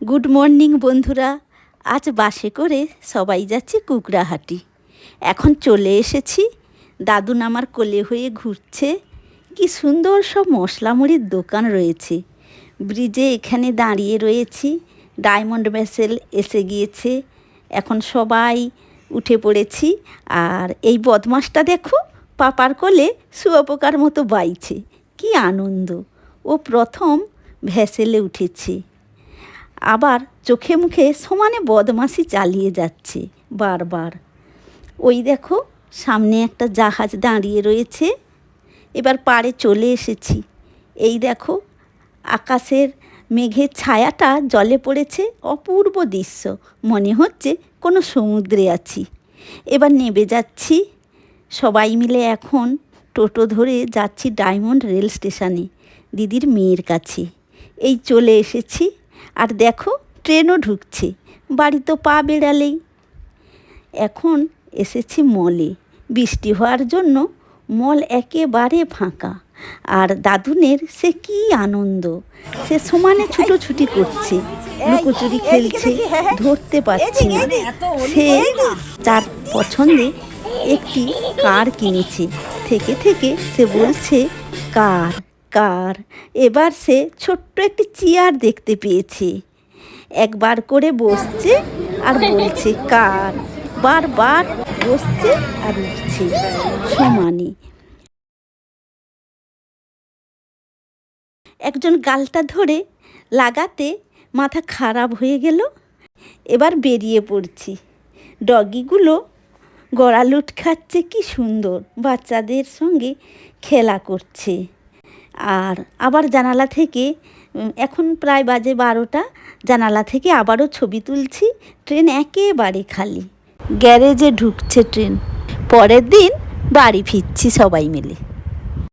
Good morning বন্ধুরা। আজ বাসে করে সবাই যাচ্ছে কুকড়াহাটি। এখন চলে এসেছি, দাদুন আমার কোলে হয়ে ঘুরছে। কি সুন্দর সব মশলা মুড়ির দোকান রয়েছে। ব্রিজে এখানে দাঁড়িয়ে রয়েছি, ডায়মন্ড ভেসেল এসে গিয়েছে। এখন সবাই উঠে পড়েছি। আর এই বদমাসটা দেখো, পাপার কোলে শুয়োপোকার মতো বাইছে। কি আনন্দ! ও প্রথম ভেসেলে উঠেছে, আবার চোখে মুখে সমানে বদমাশি চালিয়ে যাচ্ছে বারবার। ওই দেখো, সামনে একটা জাহাজ দাঁড়িয়ে রয়েছে। এবার পাড়ে চলে এসেছি। এই দেখো, আকাশের মেঘের ছায়াটা জলে পড়েছে, অপূর্ব দৃশ্য। মনে হচ্ছে কোনো সমুদ্রে আছি। এবার নেমে যাচ্ছি। সবাই মিলে এখন টোটো ধরে যাচ্ছি ডায়মন্ড রেল স্টেশনে, দিদির মেয়ের কাছে। এই চলে এসেছি। আর দেখো, ট্রেনও ঢুকছে। বাড়ি তো পা বেড়ালেই। এখন এসেছি মলে। বৃষ্টি হওয়ার জন্য মল একেবারে ফাঁকা। আর দাদুনের সে কি আনন্দ! সে সমানে ছুটোছুটি করছে, লুকোচুরি খেলছে, ধরতে পারছি না। সে তার পছন্দে একটি কার কিনেছে। থেকে থেকে সে বলছে কার কার। এবার সে ছোট্ট একটি চেয়ার দেখতে পেয়েছে। একবার করে বসছে আর বলছে কার। বারবার বসছে আর উঠছে সমানে। একজন গালটা ধরে লাগাতে মাথা খারাপ হয়ে গেল। এবার বেরিয়ে পড়ছি। ডগিগুলো গড়ালুট খাচ্ছে, কি সুন্দর বাচ্চাদের সঙ্গে খেলা করছে। আর আবার জানালা থেকে, এখন প্রায় বাজে 12টা, জানালা থেকে আবারও ছবি তুলছি। ট্রেন একেবারে খালি। গ্যারেজে ঢুকছে ট্রেন। পরের দিন বাড়ি ফিরছি সবাই মিলে।